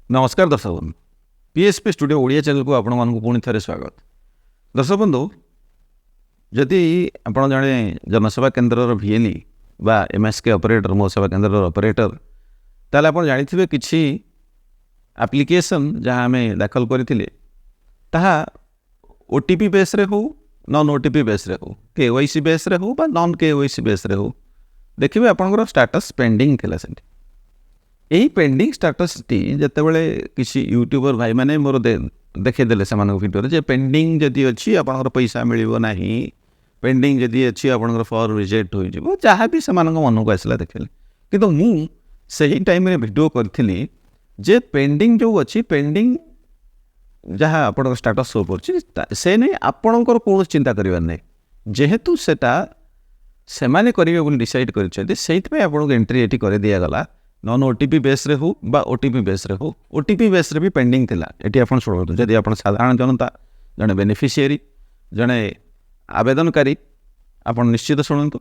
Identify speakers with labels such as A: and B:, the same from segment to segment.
A: नमस्कार दर्शक बंधु पीएसपी स्टूडियो ओडिया चैनल को आपण मानक पुणी थे स्वागत। दर्शक बंधु जदि आप जड़े जनसेवा केन्द्र भिएली बा एमएसके ऑपरेटर मो सेवा केन्द्र ऑपरेटर ताले आप जानी किसी एप्लिकेशन जहाँ आम दाखल करते ओटीपी बेस रे हो नॉन ओटीपी बेस रे हो केवाईसी बेस रे हो बा नॉन केवाईसी बेस रे हो देखिए आपंकर स्टेटस पेंडिंग थिला सेठी। यही पेंडिंग स्टेटस टी जितेबाला किसी यूट्यूबर भाई मैंने मोर देखदेले से भिडियो पेंडिंग जदि अच्छी आपंकर पैसा मिल ना पेंडिंग जदि अच्छी आपंकर फॉर रिजेक्ट हो जहाँ भी से मन को आसला देखले किंतु मुझे टाइम भिडियो करी जे पेंडिंग जो अच्छी पेंडिंग जहाँ आप स्टेटस शो कर से नहीं आपणकर कौन चिंता करार नहीं जेहेतु सेटा से माने करेंगे बोली डिसाइड कर आपको एंट्री ये कर दिगला नॉन ओटीपी बेस रे हो बा ओटीपी बेस रे हो ओटीपी बेस रे भी पेंडिंग थिला एटी आपण शुणु जदि आपण साधारण जनता जड़े बेनिफिशियरी जड़े आवेदनकारी आपण निश्चित शुणु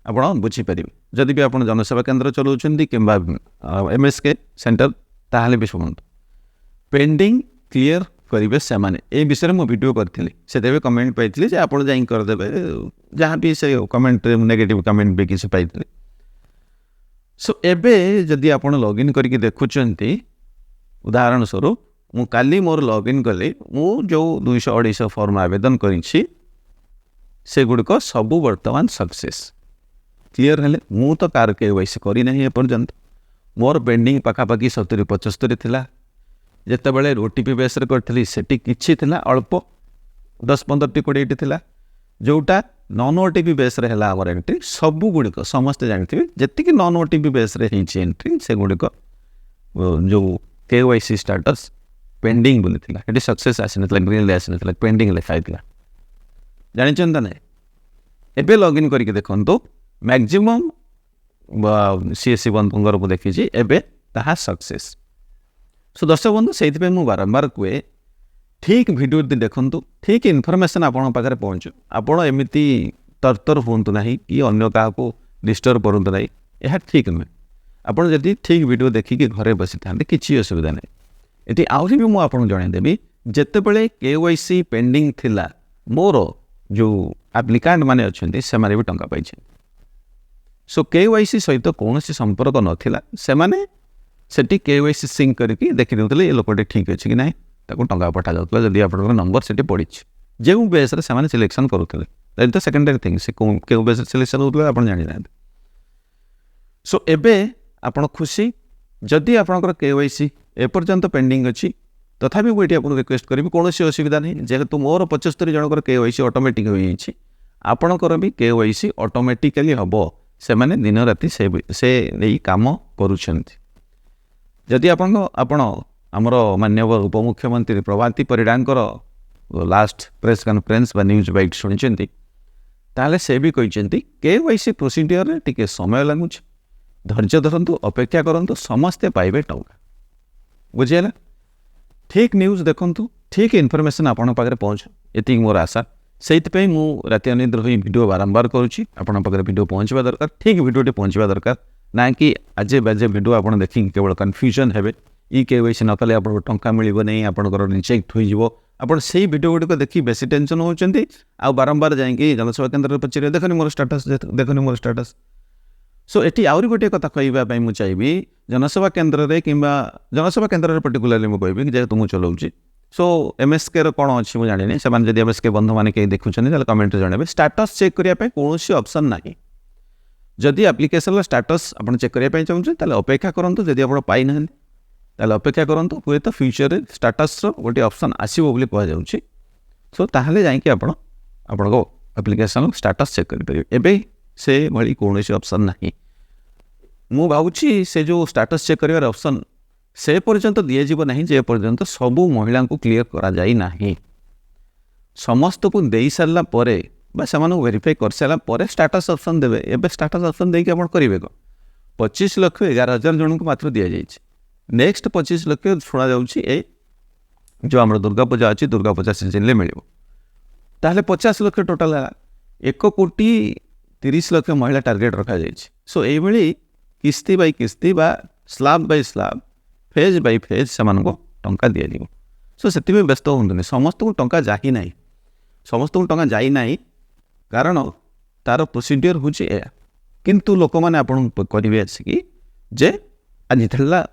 A: आपण बुझीपारे जदि भी आपण जनसेवा केन्द्र चलाउछन्ती किंबा एमएसके सेंटर ताहले भी शुणु पेंडिंग क्लियर करेंगे से माने ए विषय में वीडियो करी से कमेंट पाई आप करदे जहाँ भी से कमेंट नेगेटिव कमेंट भी किसी पाई। सो एबे जदि आप लॉगिन करके देखुंट उदाहरण स्वरूप मु काली मोर लॉगिन कले मु जो 200-250 फॉर्म आवेदन करी से गुड़िक सबू वर्तमान सक्सेस क्लियर है मु तो कार केवाईसी करना एपर्यंत मोर पेंडिंग पखापाखि 70-75 थिला जितेबाला ओटीपी बेस करी सेटी किछि थिला अल्प 10-15 20 थिला जोटा नॉन ओटीपी बेस रे हला हमर एंट्री सबू गुड़िक समस्ते जानते जी नॉन ओटीपी बेस रे एंट्री से गुड़िक जो केवाईसी स्टेटस पेंडिंग बोली थिला एटी सक्सेस आसी नथला ग्रीन आसी नथला पेंडिंग लिखाई थिला जानिचंता नै एबे लॉगिन करके देखंतो मैक्सिमम सीएससी बंधुंगर को देखिछि एबे ताहा सक्सेस। सो दर्शक बंधु से मुझे बारंबार कहे ठीक वीडियो देखु ठीक इनफॉरमेशन आपण पाखे पहुँचु आपण एमती तरतर हूँ ना कि अन्य क्या डिस्टर्ब करूँ ना यह ठीक नुहे आपड़ जब ठीक वीडियो देखिए घरे बसी था किसी असुविधा नहीं ये आहरी भी मुझे जनईदेवी जितेबाला केवाईसी पेंडिंग थिला मोर जो एप्लिकांट मैंने अच्छा से भी टंका पाई। सो केवाईसी सहित कौन संपर्क नाला से केवाईसी सिंक करके देखी दूसरे ये लोकटे ठीक अच्छे कि ना टंका पठा जाता जब आप नंबर से पड़ी जो बेस से सिलेक्शन करुले तो सेकेंडरी थिंग से क्यों बेस सिलेक्शन होता आप जानी ना। सो एबे आपण खुशी जदि आपंकर केवाईसी एपर्यंत पेंडिंग अच्छी तथापि मुझे आपको रिक्वेस्ट करी कौन असुविधा नहीं जेहेतु मोर 75 जनकर केवाईसी ऑटोमेटिक हो आपणकर भी केवाईसी ऑटोमेटिकली हम से माने दिन राति से नहीं काम करुछंती। जदि आपण आमर माननीय उपमुख्यमंत्री प्रभाती परिडांकर लास्ट प्रेस कॉन्फ्रेंस बा न्यूज बाइट शुणी ताले से भी कहते केवाईसी प्रोसीडियर रे टिके समय लगुच धैर्य धरतु अपेक्षा करंतु समस्ते पाइबे टंका बुझीगला। ठीक न्यूज देखंतु ठीक इनफॉरमेशन आपण पाखे पहुँच ये मोर आशा से मु राति अनिद्र हो वीडियो बारंबार करुच्ची आपण पाखे वीडियो पहुँचवा दरकार ठीक वीडियो पहुँचवा दरकार ना कि आजे बाजे वीडियो आप देखिए केवल कन्फ्यूजन हे ई केवाईसी न कले आपको टंका मिल नहीं आपंकर रिजेक्ट हो आपड़ से भिड गुड़िक देखिए बेसी टेंशन होती आ बारंबार जाकि जनसेवा केन्द्र पचारे देखनी मोर स्टेटस देखनी मोर स्टेटस। सो ये आउरी गोटे कथा कहवाई मुझे चाहिए जनसेवा केन्द्र में कि जनसेवा केन्द्र पर्टिकुलाली मुझे कहबी जेहेतु मुझे चलाऊँगी। सो एमएसके कौन अच्छी मुझे जानी से एमएसके बंधु मैंने कहीं देखुं कमेंट जनइबे स्टेटस चेक करने कौन ऑप्शन ना जदि एप्लिकेशन स्टेटस आप चेक करने चाहते अपेक्षा करूँ जदि आप पाई ना अपेक्षा करूँ हुए तो फ्यूचर स्टेटस गोटे ऑप्शन आसो बोली कहुच्छी। सो ताहले जाकि आपण एप्लिकेशन स्टेटस चेक करें एबे से भली कौन ऑप्शन ना मु भावुची से जो स्टेटस चेक कर ऑप्शन से पर्यंत दिज्व ना जे पर्यंत सबू महिला को क्लीयर करा जाई नाही समस्त को दे सारा से वेरीफाई कर सारा स्टेटस ऑप्शन देवे एबे स्टेटस ऑप्शन देके आप करेंगे 25,11,000 जन को मात्र दि जाए नेक्स्ट 25 लाख शुणा जाऊँगी जो आम दुर्गा पूजा अच्छी दुर्गा पूजा सीजन मिल 50 लाख टोटाल 1,30,30,00,000 महिला टार्गेट रखा जाए। सो ये किस्ती बाय किस्ती बा slab by slab phase by phase से टंका दि जाव सो से व्यस्त हूँ समस्त को टंका जा ना समस्त को टंका जा ना कारण तार प्रोसीडियर हूँ किंतु लोक मैंने आपन करेंगे आसिकी जे आज छाड़ा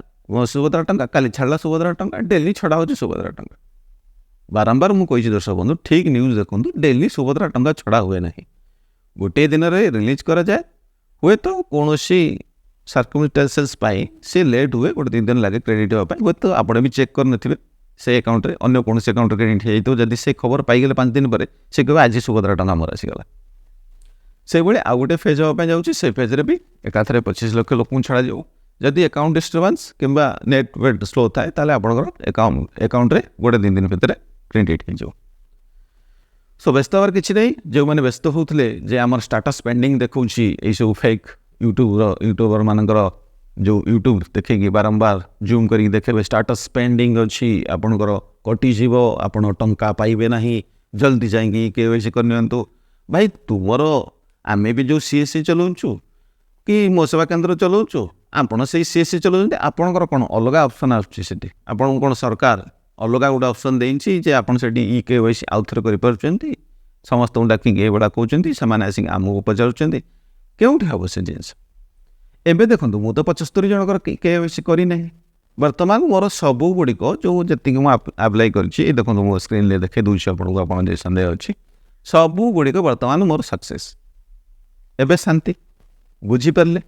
A: सुभद्रा टंका काली छाड़ा सुभद्रा टंका डेली छड़ा हो सुभद्रा टंका बारंबार मुझे दर्शक बंधु ठीक न्यूज देखूँ डेली सुभद्रा टंका छड़ा हुए ना गोटे दिन में रिलीज करा जाए हुए तो कौन सर्कमस्टेंसेस सी लेट हुए गोटे 3 दिन लगे क्रेडिट हाँपाई हे तो आप भी चेक कर से अकाउंट में अन्य कौन अकाउंट क्रेडिट हो जब से खबर पाईगले 5 दिन पर से कहे आज सुभद्रा टंका मोर आसीगला से भाई आउ गोटे फेज हाँपाई जाऊँगी से फेज्रे भी एकाथरे 25 लाख लोक छड़ा जाऊ जदि अकाउंट डिस्टर्बांस किंबा नेट वेट स्लो थाए ताले आपणकर अकाउंट रे गोटे 3 दिन भितर क्रेडिट हो सो व्यस्त हबार किसी नहीं जो मैंने व्यस्त होते जे आम स्टाटस पेंडिंग देखा सब फेक यूट्यूबर मानकर जो यूट्यूब देखे बारंबार जूम कर देखे स्टाटस पेंडिंग अच्छी आपणकर कटिज आप टंका पाइबे ना जल्दी जाएंगी KYC करनी भाई तुमर आम भी जो CSC चलाऊँ कि मो सेवा केन्द्र चलाऊँ आपड़ से CSC चलाऊँ आपणकर कौन अलग ऑप्शन आसुच्छी आपन कौन सरकार अलग गोटे ऑप्शन देती जे आप KYC आउ थे कर समस्त डाक एगुड़ा कहते हैं आसिक आमको पचार क्योंठि हम से जिनस एवं देखो मुझे 75 जनकर KYC करना बर्तमान मोर सबू गुड़िक जो जी आप्लाय कर देखो मो स्क्रीन में देखे दूसरी आपको आप सन्देह अच्छी सबू गुड़िक बर्तमान मोर सक्सेस एवं शांति बुझीपारे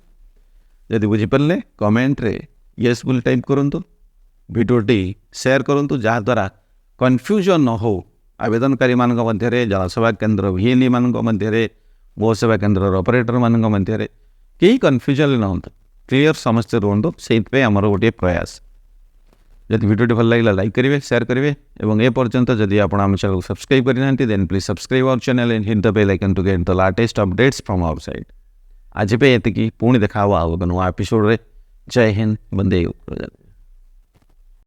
A: जदि बुझीपारे कमेंट रे येस बोली टाइप करूँ भिडियोटी शेयर करूँ जहाद्वारा कन्फ्यूजन न हो आवेदनकारी मान मध्य जनसेवा केन्द्र VNE मान मध्य मो सेवा केन्द्र ऑपरेटर मान मध्य कई कन्फ्यूजन न हो क्लीयर समस्ते रुहतु से आमर गोटे प्रयास जब भिडियो भल लगे लाइक करेंगे शेयर करेंगे और ए पर्यंत जदि आप आम चैनल सब्सक्राइब करना then please subscribe our channel and hit the bell icon to get the latest updates from our side आज पे ये पुणी देखा नुआ एपिसोड रे जय हिंद वंदे मातरम।